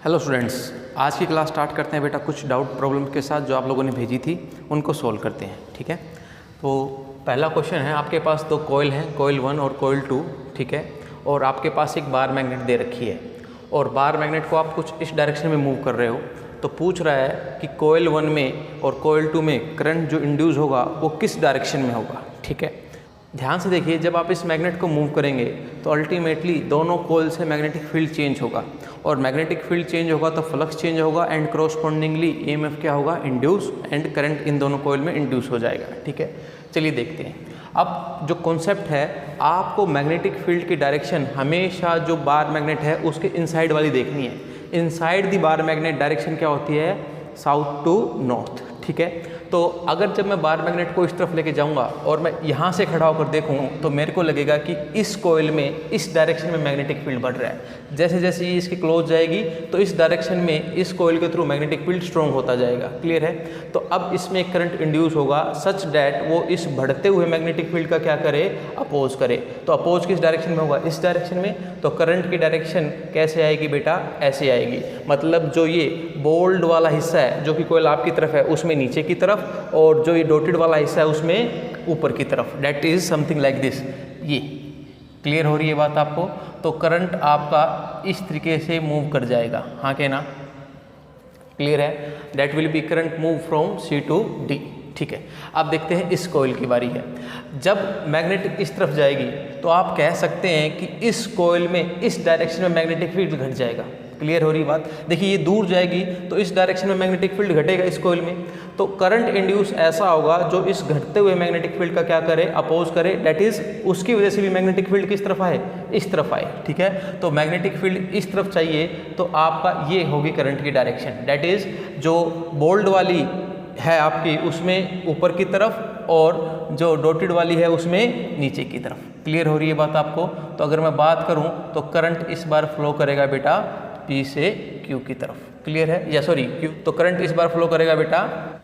Hello students, आज की class start करते हैं बेटा कुछ डाउट प्रॉब्लम के साथ जो आप लोगों ने भेजी थी उनको सोल्व करते हैं। ठीक है, तो पहला क्वेश्चन है, आपके पास दो कॉइल हैं, कॉइल 1 और कॉइल 2। ठीक है, और आपके पास एक बार मैग्नेट दे रखी है और बार मैग्नेट को आप कुछ इस डायरेक्शन में मूव कर रहे हो। तो पूछ रहा है कि कॉइल 1 में और कॉइल 2 में करंट जो इंड्यूस होगा वो किस डायरेक्शन में होगा। ठीक है, ध्यान से देखिए, जब आप इस मैग्नेट को मूव करेंगे तो अल्टीमेटली दोनों कॉइल से मैग्नेटिक फील्ड चेंज होगा और मैग्नेटिक फील्ड चेंज होगा तो फ्लक्स चेंज होगा एंड करस्पॉन्डिंगली ईएमएफ क्या होगा, इंड्यूस, एंड करंट इन दोनों कॉइल में इंड्यूस हो जाएगा। ठीक है, चलिए देखते हैं। अब जो कॉन्सेप्ट है, आपको मैग्नेटिक फील्ड की डायरेक्शन हमेशा जो बार मैग्नेट है उसके इनसाइड वाली देखनी है। Inside the bar magnet direction क्या होती है, साउथ टू नॉर्थ। ठीक है, तो अगर जब मैं बार मैग्नेट को इस तरफ लेके जाऊंगा और मैं यहाँ से खड़ा होकर देखूँ तो मेरे को लगेगा कि इस कॉइल में इस डायरेक्शन में मैग्नेटिक फील्ड बढ़ रहा है। जैसे जैसे ये इसकी क्लोज जाएगी तो इस डायरेक्शन में इस कॉइल के थ्रू मैग्नेटिक फील्ड स्ट्रॉन्ग होता जाएगा। क्लियर है? तो अब इसमें एक करंट इंड्यूस होगा सच डैट वो इस बढ़ते हुए मैग्नेटिक फील्ड का क्या करे, अपोज करे। तो अपोज किस डायरेक्शन में होगा, इस डायरेक्शन में। तो करंट की डायरेक्शन कैसे आएगी बेटा, ऐसे आएगी। मतलब जो ये बोल्ड वाला हिस्सा है जो कि कॉइल आपकी तरफ है उसमें नीचे की तरफ, और जो ये डॉटेड वाला हिस्सा है उसमें ऊपर की तरफ। That is something like this. ये क्लियर हो रही है बात आपको? तो करंट आपका इस तरीके से मूव कर जाएगा। हाँ के ना, क्लियर है? That will be current move from C to D। ठीक है, अब देखते हैं इस कॉइल की बारी है। जब मैग्नेट इस तरफ जाएगी तो आप कह सकते हैं कि इस कॉइल में इस डायरेक्शन में मैग्नेटिक फील्ड घट जाएगा। क्लियर हो रही बात? देखिए, ये दूर जाएगी तो इस डायरेक्शन में मैग्नेटिक फील्ड घटेगा इस कॉइल में। तो करंट इंड्यूस ऐसा होगा जो इस घटते हुए मैग्नेटिक फील्ड का क्या करे, अपोज करे। डेट इज उसकी वजह से भी मैग्नेटिक फील्ड किस तरफ आए, इस तरफ आए। ठीक है, तो मैग्नेटिक फील्ड इस तरफ चाहिए तो आपका ये होगी करंट की डायरेक्शन। डेट इज जो बोल्ड वाली है आपकी उसमें ऊपर की तरफ और जो डॉटेड वाली है उसमें नीचे की तरफ। क्लियर हो रही है बात आपको? तो अगर मैं बात करूं तो करंट इस बार फ्लो करेगा बेटा P से Q की तरफ। क्लियर है? या सॉरी Q, तो करंट इस बार फ्लो करेगा बेटा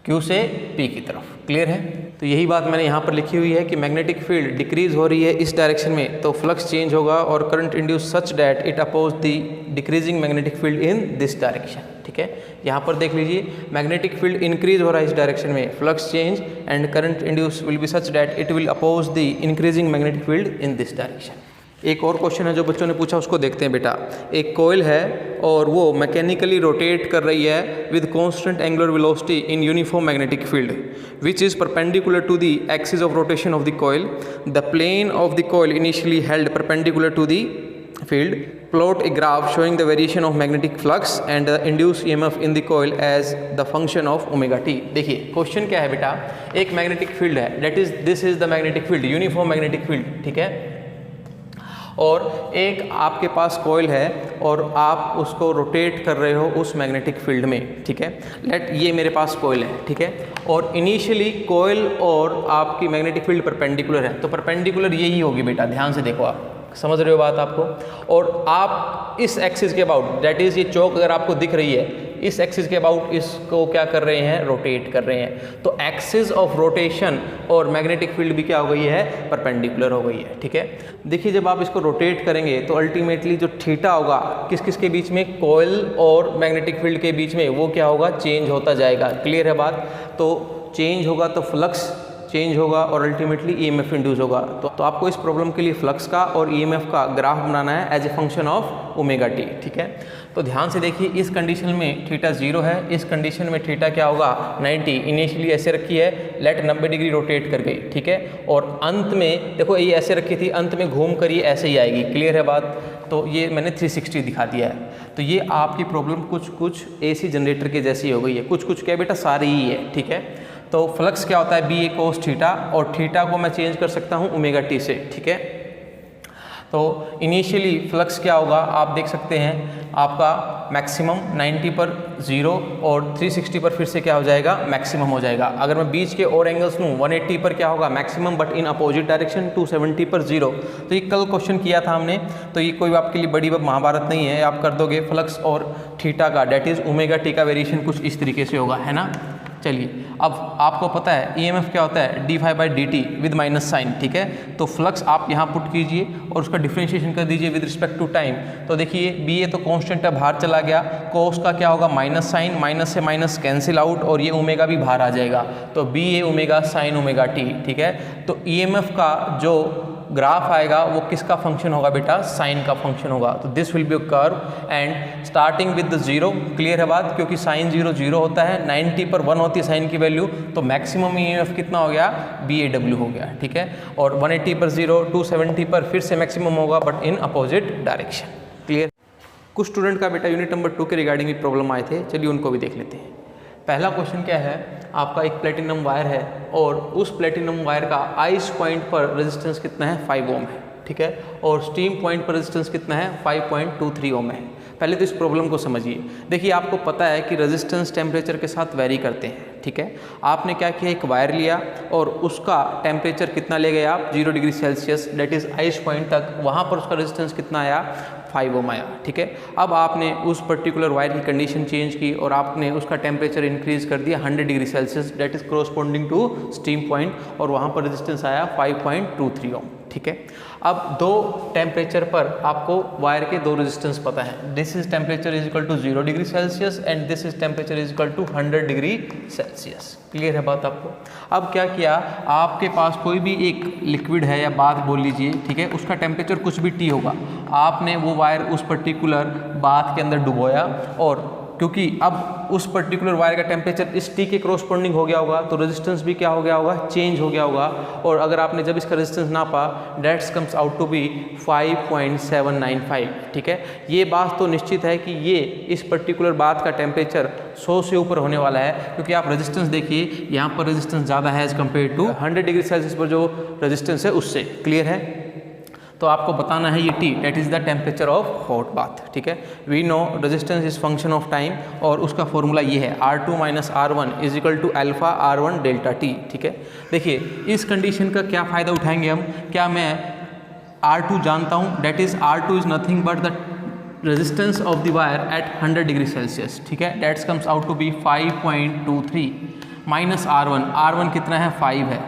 Q से P की तरफ। क्लियर है? तो यही बात मैंने यहाँ पर लिखी हुई है कि मैग्नेटिक फील्ड डिक्रीज हो रही है इस डायरेक्शन में तो फ्लक्स चेंज होगा और current induce such that it oppose the decreasing magnetic field in this direction. ठीक है, यहाँ पर देख लीजिए, मैग्नेटिक फील्ड इंक्रीज हो रहा है इस डायरेक्शन में, flux change and current induce will be such that it will oppose the increasing magnetic field in this direction. एक और क्वेश्चन है जो बच्चों ने पूछा, उसको देखते हैं बेटा। एक कॉइल है और वो मैकेनिकली रोटेट कर रही है with constant angular velocity in uniform magnetic field which is perpendicular to the axis of rotation of the coil. The plane of the coil initially held perpendicular to the field. Plot a graph showing the variation of magnetic flux and the induced EMF in the coil as the function of omega t. देखिए question क्या है बेटा, एक magnetic field है, that is this is the magnetic field, uniform magnetic field. ठीक है, और एक आपके पास कॉइल है और आप उसको रोटेट कर रहे हो उस मैग्नेटिक फील्ड में। ठीक है, लेट ये मेरे पास कॉइल है। ठीक है, और इनिशियली कॉइल और आपकी मैग्नेटिक फील्ड परपेंडिकुलर है, तो परपेंडिकुलर यही होगी बेटा। ध्यान से देखो, आप समझ रहे हो बात आपको? और आप इस एक्सिस के अबाउट, दैट इज ये चौक अगर आपको दिख रही है, इस एक्सिस के अबाउट इसको क्या कर रहे हैं, रोटेट कर रहे हैं। तो एक्सिस ऑफ रोटेशन और मैग्नेटिक फील्ड भी क्या हो गई है, परपेंडिकुलर हो गई है। ठीक है, देखिए जब आप इसको रोटेट करेंगे तो अल्टीमेटली जो थीटा होगा किस किस के बीच में, कॉइल और मैग्नेटिक फील्ड के बीच में, वो क्या होगा, चेंज होता जाएगा। क्लियर है बात? तो चेंज होगा तो फ्लक्स चेंज होगा और अल्टीमेटली ईएमएफ इंड्यूस होगा। तो आपको इस प्रॉब्लम के लिए फ्लक्स का और ईएमएफ का ग्राफ बनाना है as a function of omega t. ठीक है, तो ध्यान से देखिए, इस कंडीशन में थीटा 0 है, इस कंडीशन में थीटा क्या होगा, 90। इनिशियली ऐसे रखी है, लेट 90 डिग्री रोटेट कर गई। ठीक है, और अंत में देखो ये ऐसे रखी थी, अंत में घूम कर ये ऐसे ही आएगी। क्लियर है बात? तो ये मैंने 360 दिखा दिया है। तो ये आपकी प्रॉब्लम कुछ कुछ AC जनरेटर के जैसी हो गई है, कुछ कुछ क्या बेटा, सारी ही है। ठीक है, तो फ्लक्स क्या होता है, BA cos थीटा, और थीटा को मैं चेंज कर सकता हूँ ओमेगा टी से। ठीक है, तो इनिशियली फ्लक्स क्या होगा, आप देख सकते हैं, आपका मैक्सिमम 90 पर 0 और 360 पर फिर से क्या हो जाएगा, मैक्सिमम हो जाएगा। अगर मैं बीच के और एंगल्स लूँ, 180 पर क्या होगा, maximum, but in opposite direction, 270 पर 0। तो ये कल क्वेश्चन किया था हमने, तो ये कोई आपके लिए बड़ी महाभारत नहीं है, आप कर दोगे फ्लक्स और थीटा का, डेट इज ओमेगा टी का वेरिएशन कुछ इस तरीके से होगा, है ना। चलिए अब आपको पता है EMF क्या होता है, d phi by d t with minus sign, ठीक है। तो फ्लक्स आप यहाँ पुट कीजिए और उसका डिफ्रेंशिएशन कर दीजिए विद रिस्पेक्ट टू टाइम। तो देखिए बी ए तो कांस्टेंट है, बाहर चला गया, कोस का क्या होगा माइनस साइन, माइनस से माइनस कैंसिल आउट और ये ओमेगा भी बाहर आ जाएगा, तो बी ए ओमेगा साइन ओमेगा टी, ठीक है। तो EMF का जो ग्राफ आएगा वो किसका फंक्शन होगा बेटा, साइन का फंक्शन होगा। तो this will be a curve and starting with the zero, clear है बात, क्योंकि साइन 0 0 होता है, 90 पर 1 होती है साइन की वैल्यू, तो मैक्सिमम EMF कितना हो गया, BAW हो गया, ठीक है। और 180 पर 0, 270 पर फिर से मैक्सिमम होगा but in opposite direction, clear. कुछ स्टूडेंट का बेटा यूनिट नंबर 2 के रिगार्डिंग भी प्रॉब्लम आए थे, चलिए उनको भी देख लेते हैं। पहला क्वेश्चन क्या है, आपका एक प्लेटिनम वायर है और उस प्लेटिनम वायर का आइस पॉइंट पर रेजिस्टेंस कितना है, 5 ओम है, ठीक है। और स्टीम पॉइंट पर रेजिस्टेंस कितना है, 5.23 ओम है। पहले तो इस प्रॉब्लम को समझिए। देखिए आपको पता है कि रेजिस्टेंस टेम्परेचर के साथ वेरी करते हैं, ठीक है। आपने क्या किया, एक वायर लिया और उसका टेम्परेचर कितना ले गए आप, 0 degree Celsius, that is ice point तक, वहाँ पर उसका रेजिस्टेंस कितना आया, 5 ओम आया, ठीक है। अब आपने उस पर्टिकुलर वायर की कंडीशन चेंज की और आपने उसका टेम्परेचर इंक्रीज कर दिया 100 degree Celsius, that is corresponding to steam point, और वहाँ पर रेजिस्टेंस आया 5.23 ओम, ठीक है। अब दो टेम्परेचर पर आपको वायर के दो रेजिस्टेंस पता है, this is temperature is equal to 0 degree Celsius and this is temperature is equal to 100 degree Celsius, clear है बात आपको। अब क्या किया, आपके पास कोई भी एक लिक्विड है या बाथ बोल लीजिए, ठीक है, उसका टेम्परेचर कुछ भी T होगा, आपने वो वायर उस पर्टिकुलर बाथ के अंदर डुबोया, और क्योंकि अब उस पर्टिकुलर वायर का टेम्परेचर इस T के कोरोस्पोंडिंग हो गया होगा, तो रेजिस्टेंस भी क्या हो गया होगा, चेंज हो गया होगा। और अगर आपने जब इसका रेजिस्टेंस नापा, that's comes out to be 5.795, ठीक है। ये बात तो निश्चित है कि ये इस पर्टिकुलर बात का टेम्परेचर 100 से ऊपर होने वाला है, क्योंकि आप रेजिस्टेंस देखिए, यहाँ पर रेजिस्टेंस ज़्यादा है as compare to 100 degree Celsius पर जो रेजिस्टेंस है उससे, क्लियर है। तो आपको बताना है ये T, that is the temperature of hot bath, ठीक है। We know resistance is function of time और उसका फॉर्मूला ये है R2 minus R1 is equal to alpha R1 delta T, ठीक है। देखिए इस कंडीशन का क्या फ़ायदा उठाएंगे हम, क्या मैं R2 जानता हूँ, that is R2 is nothing but the resistance of the wire at 100 degree Celsius, ठीक है। That's comes out to be 5.23 minus R1 कितना है, 5 है।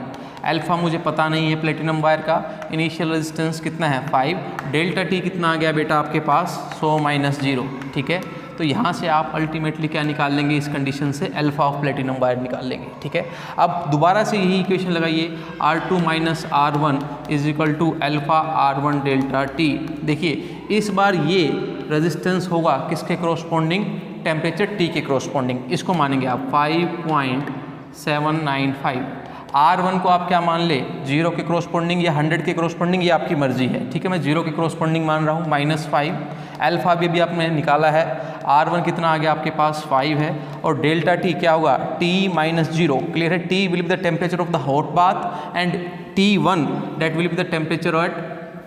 अल्फा मुझे पता नहीं है प्लेटिनम वायर का, इनिशियल रेजिस्टेंस कितना है 5, डेल्टा T कितना आ गया बेटा आपके पास 100 माइनस 0, ठीक है। तो यहाँ से आप अल्टीमेटली क्या निकाल लेंगे, इस कंडीशन से अल्फा ऑफ प्लेटिनम वायर निकाल लेंगे, ठीक है। अब दोबारा से यही इक्वेशन लगाइए, R2 minus R1 is equal to alpha R1 delta T। देखिए इस बार ये रेजिस्टेंस होगा किसके कोरोस्पोंडिंग, टेम्परेचर T के कोरोस्पोंडिंग, इसको मानेंगे आप 5.795। R1 को आप क्या मान ले, 0 के कोरोस्पोंडिंग या 100 के कोरोस्पोंडिंग, ये आपकी मर्जी है, ठीक है। मैं 0 के कोरोस्पोंडिंग मान रहा हूँ, -5। अल्फा भी आपने निकाला है, R1 कितना आ गया आपके पास 5 है, और डेल्टा T क्या होगा, T माइनस 0, क्लियर है। T will be the temperature of the hot bath and T1 that will be the temperature at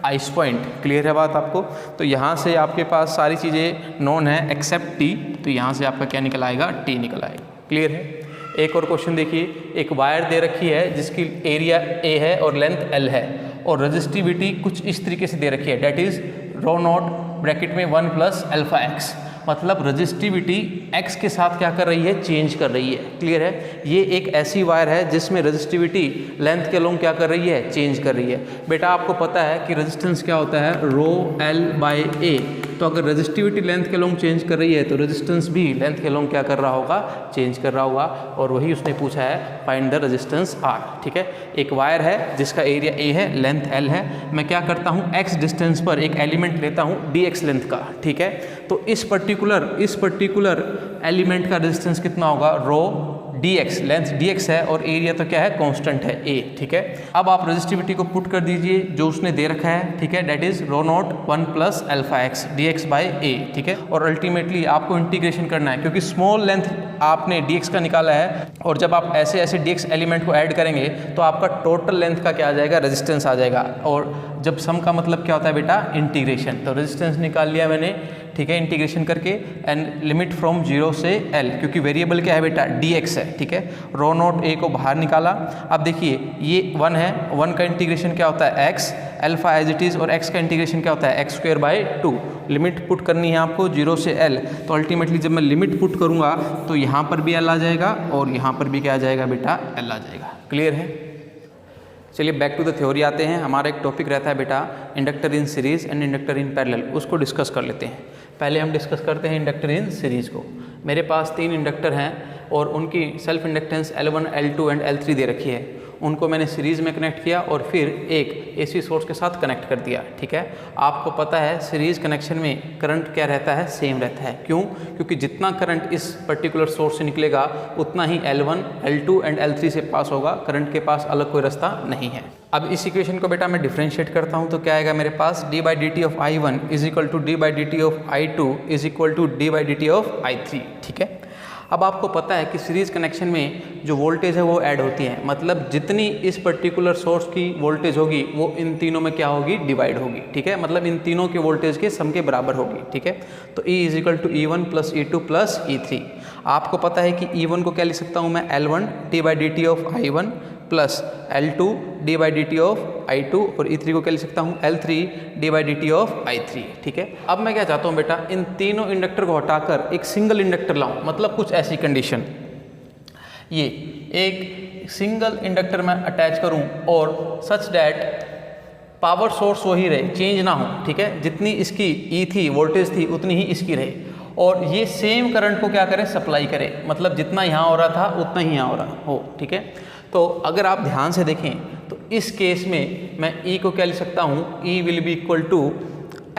ice point, clear है बात आपको। तो यहाँ से आपके पास सारी चीज़ें नोन है एक्सेप्ट T, तो यहाँ से आपका क्या निकल आएगा, T निकल आएगा, क्लियर है। एक और क्वेश्चन देखिए, एक वायर दे रखी है जिसकी एरिया A है और लेंथ L है, और रजिस्टिविटी कुछ इस तरीके से दे रखी है, that is rho naught bracket में 1 प्लस अल्फा एक्स, मतलब रजिस्टिविटी x के साथ क्या कर रही है, चेंज कर रही है, क्लियर है। ये एक ऐसी वायर है जिसमें रजिस्टिविटी लेंथ के अलोंग क्या कर रही है, चेंज कर रही है। बेटा आपको पता है कि रेजिस्टेंस क्या होता है, रो L बाई A, तो अगर रजिस्टिविटी लेंथ के अलोंग चेंज कर रही है तो रेजिस्टेंस भी लेंथ के अलोंग क्या कर रहा होगा, चेंज कर रहा होगा, और वही उसने पूछा है फाइंड द रेजिस्टेंस R, ठीक है। एक वायर है जिसका एरिया A है, लेंथ L है, मैं क्या करता हूँ, x डिस्टेंस पर एक एलिमेंट लेता हूँ dx लेंथ का, ठीक है। तो इस पर्टिकुलर एलिमेंट का रेजिस्टेंस कितना होगा, रो dx, लेंथ dx है और एरिया तो क्या है, कांस्टेंट है a, ठीक है। अब आप रेजिस्टिविटी को पुट कर दीजिए जो उसने दे रखा है, ठीक है, that is rho naught 1 plus alpha x dx by a, ठीक है। और अल्टीमेटली आपको इंटीग्रेशन करना है, क्योंकि स्मॉल लेंथ आपने dx का निकाला है, और जब आप ऐसे dx एलिमेंट को ऐड करेंगे तो आपका टोटल लेंथ का क्या आ जाएगा, रेजिस्टेंस आ जाएगा। और जब सम का मतलब क्या होता है बेटा, इंटीग्रेशन, तो रेजिस्टेंस निकाल लिया मैंने, ठीक है, इंटीग्रेशन करके एंड लिमिट फ्रॉम 0 से L, क्योंकि वेरिएबल क्या है बेटा dx है, ठीक है। रो नोट a को बाहर निकाला। अब देखिए ये 1 है, 1 का इंटीग्रेशन क्या होता है x, alpha as it is, और x का इंटीग्रेशन क्या होता है x²/2। लिमिट पुट करनी है आपको 0 से L, तो अल्टीमेटली जब मैं लिमिट पुट करूँगा तो यहाँ पर भी L आ जाएगा और यहाँ पर भी क्या आ जाएगा बेटा L आ जाएगा। क्लियर है? चलिए बैक टू द थ्योरी आते हैं। हमारा एक टॉपिक रहता है बेटा inductor in series and inductor in parallel, उसको डिस्कस कर लेते हैं। पहले हम डिस्कस करते हैं इंडक्टर इन सीरीज को। मेरे पास 3 इंडक्टर हैं और उनकी self inductance L1, L2 and L3 दे रखी है। उनको मैंने सीरीज़ में कनेक्ट किया और फिर एक AC सोर्स के साथ कनेक्ट कर दिया, ठीक है। आपको पता है सीरीज़ कनेक्शन में करंट क्या रहता है, सेम रहता है। क्यों? क्योंकि जितना करंट इस पर्टिकुलर सोर्स से निकलेगा उतना ही L1, L2 एंड L3 से पास होगा, करंट के पास अलग कोई रास्ता नहीं है। अब इस इक्वेशन को बेटा मैं डिफरेंशिएट करता हूँ तो क्या आएगा मेरे पास, d/dt of I1 is equal to d/dt of I2 is equal to d/dt of I3, ठीक है। अब आपको पता है कि सीरीज़ कनेक्शन में जो वोल्टेज है वो ऐड होती है, मतलब जितनी इस पर्टिकुलर सोर्स की वोल्टेज होगी वो इन तीनों में क्या होगी, डिवाइड होगी, ठीक है। मतलब इन तीनों के वोल्टेज के सम के बराबर होगी, ठीक है। तो E is equal to E1 plus E2 plus E3। आपको पता है कि E1 को क्या लिख सकता हूँ मैं, L1 d/dt of I1 plus L2 d/dt of I2 और E3 को क्या लिख सकता हूँ, L3 d/dt ऑफ I3, ठीक है। अब मैं क्या चाहता हूँ बेटा, इन तीनों इंडक्टर को हटाकर एक सिंगल इंडक्टर लाऊं, मतलब कुछ ऐसी कंडीशन, ये एक सिंगल इंडक्टर में अटैच करूं और सच डैट पावर सोर्स वही रहे, चेंज ना हो, ठीक है। जितनी इसकी E थी, वोल्टेज थी, उतनी ही इसकी रहे और ये सेम करंट को क्या करे, सप्लाई करे, मतलब जितना यहाँ हो रहा था उतना ही यहाँ हो रहा हो, ठीक है। तो अगर आप ध्यान से देखें तो इस केस में मैं E को क्या लिख सकता हूँ, E will be equal to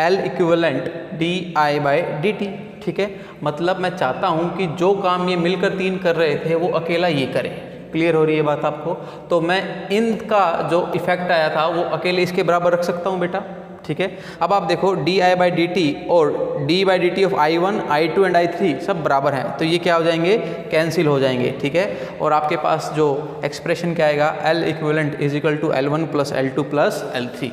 L equivalent di/dt, ठीक है। मतलब मैं चाहता हूँ कि जो काम ये मिलकर 3 कर रहे थे वो अकेला ये करे। क्लियर हो रही है बात आपको? तो मैं इनका जो इफेक्ट आया था वो अकेले इसके बराबर रख सकता हूँ बेटा, ठीक है। अब आप देखो di/dt और d/dt of I1, I2 and I3 सब बराबर हैं, तो ये क्या हो जाएंगे, कैंसिल हो जाएंगे, ठीक है। और आपके पास जो एक्सप्रेशन क्या आएगा, L equivalent is equal to L1 plus L2 plus L3।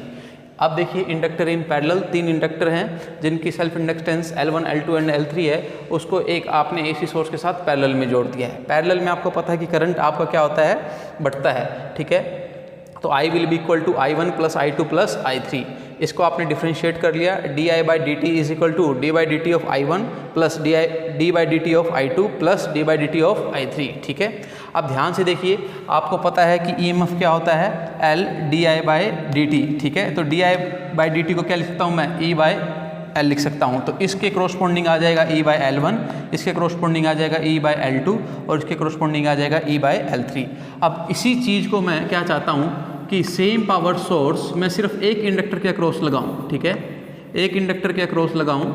अब देखिए इंडक्टर इन पैरेलल, 3 इंडक्टर हैं जिनकी self inductance L1, L2 and L3 है, उसको एक आपने AC सोर्स के साथ पैरेलल में जोड़ दिया है। पैरेलल में आपको पता है कि करंट आपका क्या होता है, बढ़ता है, ठीक है। तो I will be equal to I1 plus I2 plus I3। इसको आपने डिफ्रेंशिएट कर लिया, di/dt is equal to d/dt of I1 plus d/dt of I2 plus d/dt of I3, ठीक है। अब ध्यान से देखिए, आपको पता है कि EMF क्या होता है, L di/dt, ठीक है। तो di/dt को क्या लिख सकता हूँ मैं, E/L लिख सकता हूँ। तो इसके कोरोस्पोंडिंग आ जाएगा E/L1, इसके कोरोस्पोंडिंग आ जाएगा E/L2 और इसके कोरोस्पोंडिंग आ जाएगा E/L3। अब इसी चीज़ को मैं क्या चाहता हूँ कि सेम पावर सोर्स मैं सिर्फ एक इंडक्टर के अक्रॉस लगाऊं, ठीक है। एक इंडक्टर के अक्रॉस लगाऊं,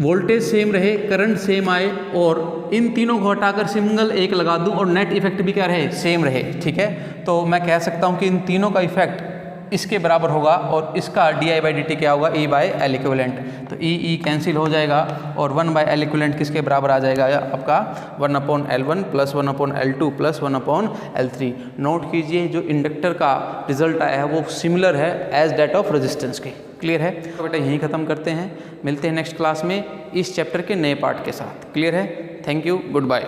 वोल्टेज सेम रहे, करंट सेम आए और इन तीनों को हटाकर सिंगल एक लगा दूं और नेट इफेक्ट भी क्या रहे, सेम रहे, ठीक है। तो मैं कह सकता हूं कि इन तीनों का इफेक्ट इसके बराबर होगा और इसका di/dt क्या होगा, E/L इक्विवेलेंट। तो E कैंसिल हो जाएगा और 1/L इक्विवेलेंट किसके बराबर आ जाएगा आपका, 1/L1 plus 1/L2 plus 1/L3। Note कीजिए जो इंडक्टर का रिजल्ट आया है वो सिमिलर है एज दैट ऑफ रेजिस्टेंस के। क्लियर है? तो बेटा यहीं ख़त्म करते हैं, मिलते हैं नेक्स्ट क्लास में इस चैप्टर के नए पार्ट के साथ। क्लियर है? Thank you, good bye.